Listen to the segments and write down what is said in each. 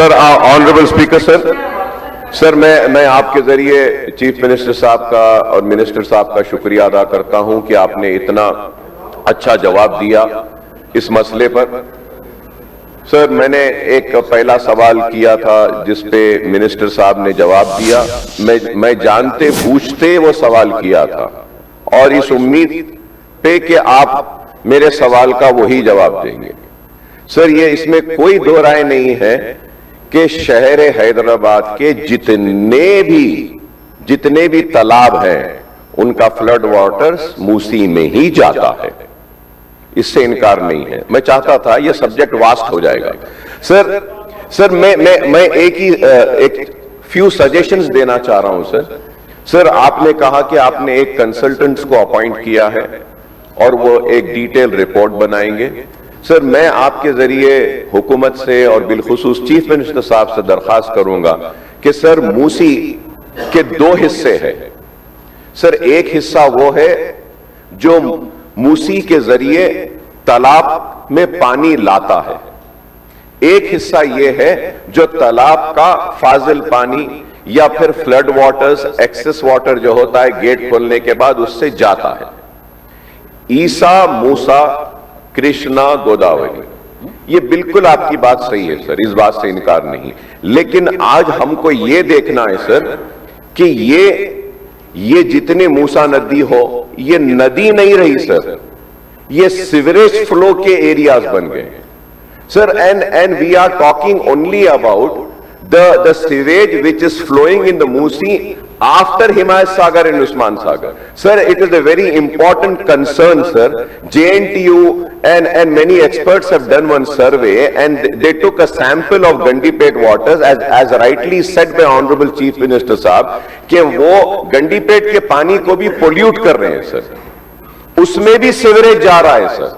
Sir, honourable speaker sir, मैं आपके जरिए चीफ मिनिस्टर साहब का और मिनिस्टर साहब का शुक्रिया अदा करता हूं कि आपने इतना अच्छा जवाब दिया इस मसले पर। सर, मैंने एक पहला सवाल किया था जिस पे मिनिस्टर साहब ने जवाब दिया। मैं जानते बूझते वो सवाल किया था और इस उम्मीद पे कि आप मेरे सवाल का वही जवाब देंगे। सर, ये इसमें कोई दो राय नहीं है कि शहर हैदराबाद के जितने भी तालाब हैं उनका फ्लड वाटर्स मूसी में ही जाता है, इससे इनकार नहीं है। मैं चाहता था ये सब्जेक्ट वास्ट हो जाएगा। सर, मैं एक फ्यू सजेशंस देना चाह रहा हूं। सर, आपने कहा कि आपने एक कंसल्टेंट्स को अपॉइंट किया है और वो एक डिटेल रिपोर्ट बनाएंगे। सर, मैं आपके जरिए हुकूमत से और बिलखुसूस चीफ मिनिस्टर साहब से दरखास्त करूंगा कि सर, मूसी के दो हिस्से हैं। सर, एक हिस्सा वो है जो मूसी के जरिए तालाब में पानी लाता है, एक हिस्सा ये है जो तालाब का फाजिल पानी या फिर फ्लड वाटर्स, एक्सेस वाटर जो होता है गेट खोलने के बाद उससे जाता है। ईसा, मूसा, कृष्णा, गोदावरी, ये बिल्कुल आपकी बात सही है सर, इस बात से इनकार नहीं। लेकिन आज हमको ये देखना है सर कि ये जितने मूसा नदी हो, ये नदी नहीं रही सर, ये सीवरेज फ्लो के एरियाज बन गए sir. And we are talking only about the sewage which is flowing in the Musi after Himayat Sagar and Usman Sagar. Sir, it is a very important concern, sir. JNTU and many experts have done one survey and they took a sample of Gandipet waters as rightly said by Honorable Chief Minister साहब कि वो गंडीपेट के पानी को भी pollute कर रहे हैं सर, उसमें भी सीवरेज जा रहा है सर,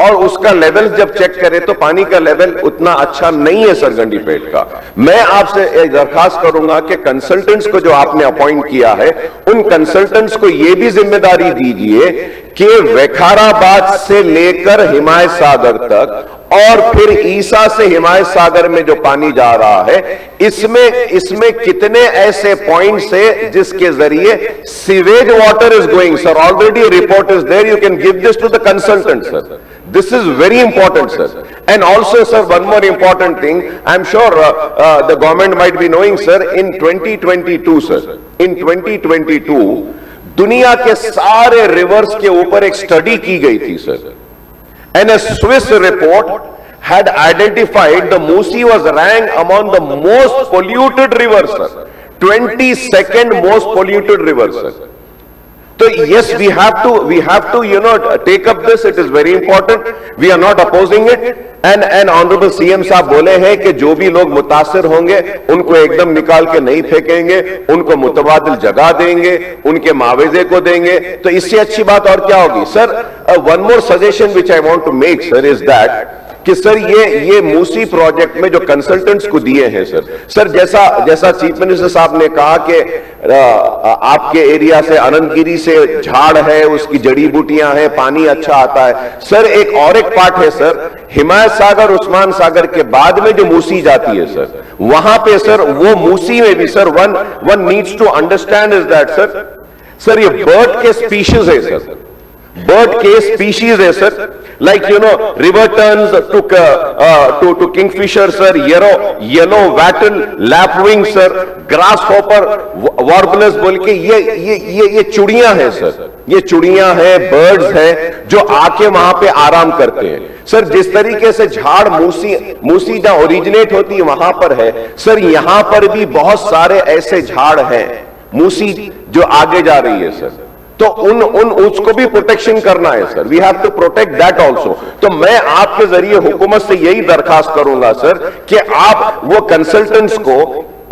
और उसका लेवल जब चेक करें तो पानी का लेवल उतना अच्छा नहीं है सर गंडीपेट का। मैं आपसे एक दरखास्त करूंगा कि कंसल्टेंट्स को जो आपने अपॉइंट किया है, उन कंसल्टेंट्स को यह भी जिम्मेदारी दीजिए कि विकाराबाद से लेकर हिमायत सागर तक और फिर ईसा से हिमायत सागर में जो पानी जा रहा है, इसमें कितने ऐसे पॉइंट्स है जिसके जरिए sewage water is going. Sir, already report is there, you can give this to the consultant sir. This is very important, sir. And also, sir, one more important thing, I'm sure the government might be knowing, sir, in 2022, sir, in 2022, दुनिया के सारे reverse के ऊपर एक study की गई थी, sir. And a Swiss report had identified the Musi was ranked among the most polluted rivers, sir. 22nd most polluted river, sir. So yes, we have to take up this. It is very important. We are not opposing it. And honorable CM साहब बोले हैं कि जो भी लोग मुतासिर होंगे उनको एकदम निकाल के नहीं फेंकेंगे, उनको मुतबादिल जगह देंगे, उनके मावेजे को देंगे। तो इससे अच्छी बात और क्या होगी sir. One more suggestion which I want to make sir is that कि सर ये मूसी प्रोजेक्ट में जो कंसल्टेंट्स को दिए हैं सर जैसा चीफ मिनिस्टर साहब ने कहा कि आपके एरिया से अनंतगिरी से झाड़ है, उसकी जड़ी बूटियां हैं, पानी अच्छा आता है। सर, एक पार्ट है सर, हिमायत सागर, उस्मान सागर के बाद में जो मूसी जाती है सर, वहां पे सर वो मूसी में भी sir one needs to understand is that sir ये बर्ड के स्पीशीज है सर, बर्ड के स्पीशीज है sir, like river terns to kingfisher sir, yellow wattle lapwing sir, grasshopper, warblers बोल के ये चुड़ियां हैं सर, ये चुड़ियां हैं, बर्ड्स हैं जो आके वहां पे आराम करते हैं सर। जिस तरीके से झाड़ मूसी जहां ओरिजिनेट होती है वहां पर है सर, यहां पर भी बहुत सारे ऐसे झाड़ हैं मूसी जो आगे जा रही है सर, तो उसको भी प्रोटेक्शन करना है sir. We have to protect that also. तो मैं आपके जरिए हुकूमत से यही दरखास्त करूंगा सर कि आप वो कंसल्टेंट्स को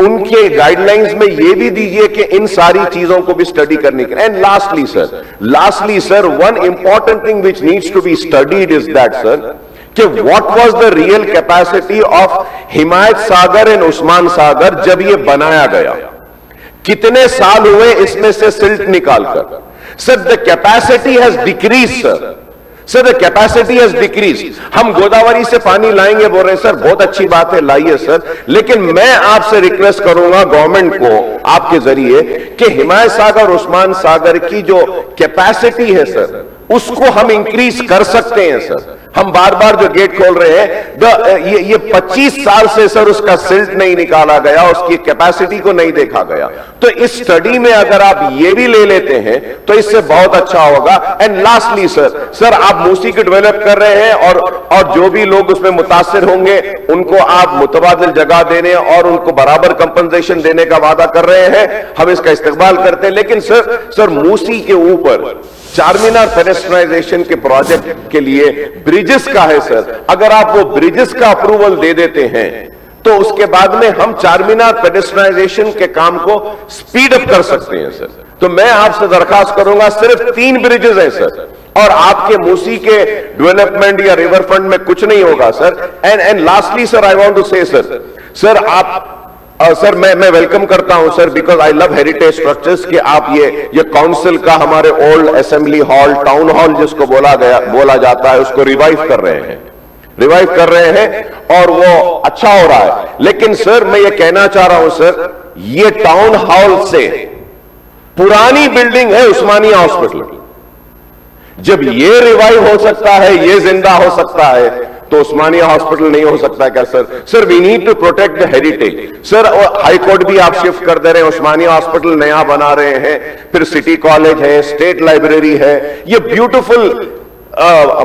उनके गाइडलाइंस में ये भी दीजिए कि इन सारी चीजों को भी स्टडी करने के। And lastly sir one important thing which needs to be studied is that sir कि what was the real capacity of Himayat Sagar and Osman Sagar जब ये बनाया गया, कितने साल हुए इसमें से सिल्ट निकालकर। Sir, the capacity has decreased, sir. Sir the capacity has decrease. हम गोदावरी से पानी लाएंगे बोल रहे हैं सर, बहुत अच्छी बात है, लाइए सर, लेकिन मैं आपसे रिक्वेस्ट करूंगा गवर्नमेंट को आपके जरिए कि हिमायत सागर उस्मान सागर की जो कैपेसिटी है सर उसको हम इंक्रीज कर सकते हैं सर। हम बार बार जो गेट खोल रहे हैं ये 25 साल से सर उसका सिल्ट नहीं निकाला गया, उसकी कैपेसिटी को नहीं देखा गया। तो इस स्टडी में अगर आप ये भी ले लेते हैं तो इससे बहुत अच्छा होगा। एंड लास्टली सर आप मूसी को डेवलप कर रहे हैं और जो भी लोग उसमें मुतासिर होंगे उनको आप मुतबादिल जगह देने और उनको बराबर कंपनसेशन देने का वादा कर रहे हैं, हम इसका इस्तेमाल करते हैं। लेकिन सर मूसी के ऊपर चारमीनार पेडेस्ट्रियनाइजेशन के प्रोजेक्ट के लिए ब्रिजेस का है सर, अगर आप वो ब्रिजेस का अप्रूवल दे देते हैं तो उसके बाद में हम चारमीनार पेडेस्ट्रियनाइजेशन के काम को स्पीड अप कर सकते हैं सर। तो मैं आपसे दरखास्त करूंगा, सिर्फ 3 ब्रिजेस हैं सर और आपके मूसी के डेवलपमेंट या रिवर फ्रंट में कुछ नहीं होगा sir. And lastly sir I want to say sir आप सर मैं वेलकम करता हूं sir, because I love heritage structures कि आप ये काउंसिल का हमारे old assembly hall, town hall जिसको बोला जाता है, उसको रिवाइव कर रहे हैं और वो अच्छा हो रहा है। लेकिन सर मैं ये कहना चाह रहा हूं सर, ये टाउन हॉल से पुरानी बिल्डिंग है उस्मानिया हॉस्पिटल, जब ये रिवाइव हो सकता है, ये जिंदा हो सकता है, तो उस्मानिया हॉस्पिटल नहीं हो सकता क्या sir? We need to protect the heritage sir. High court भी आप शिफ्ट कर दे रहे हैं, उस्मानिया हॉस्पिटल नया बना रहे हैं, फिर सिटी कॉलेज है, स्टेट लाइब्रेरी है, ये ब्यूटीफुल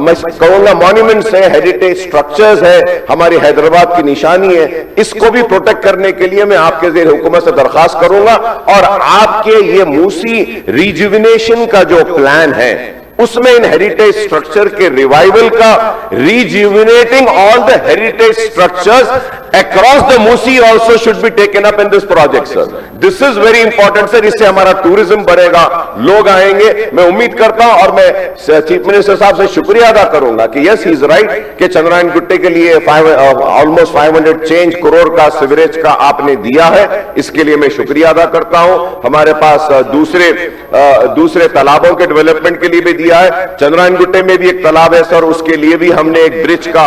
मैं कहूंगा मॉन्यूमेंट्स है, हेरिटेज स्ट्रक्चर्स है, हमारी हैदराबाद की निशानी है। इसको भी प्रोटेक्ट करने के लिए मैं आपके ज़ेर हुकूमत से दरखास्त करूंगा और आपके ये मूसी रिजुविनेशन का जो प्लान है उसमें इन हेरिटेज स्ट्रक्चर के रिवाइवल का, rejuvenating all the heritage structures across the Musi also should be taken up in this project sir. This is very important sir, इससे हमारा टूरिज्म बढ़ेगा, लोग आएंगे। मैं उम्मीद करता हूं और मैं चीफ मिनिस्टर साहब से शुक्रिया अदा करूंगा कि यस ही इज राइट कि चंद्रायन गुट्टे के लिए ऑलमोस्ट 500 चेंज करोड़ का सीवरेज का आपने दिया है, इसके लिए मैं शुक्रिया अदा करता हूं। हमारे पास दूसरे तालाबों के डेवलपमेंट के लिए भी दिया है, चंद्रायन गुट्टे में भी एक तालाब है सर, उसके लिए भी हमने एक ब्रिज का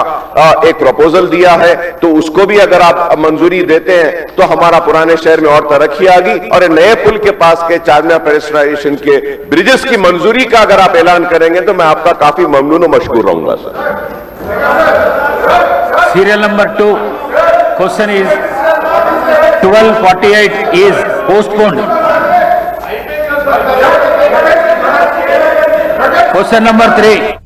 एक प्रपोजल दिया है, तो उसको भी अगर आप मंजूरी देते हैं तो हमारा पुराने शहर में और तरक्की आ गई। और नए पुल के पास के चारमीनार पेडेस्ट्रियनाइजेशन के ब्रिजेस की मंजूरी का अगर आप ऐलान करेंगे तो मैं आपका काफी ममनून और मशकूर रहूंगा sir. Serial number 2 question is 1248 is postponed. Question number 3.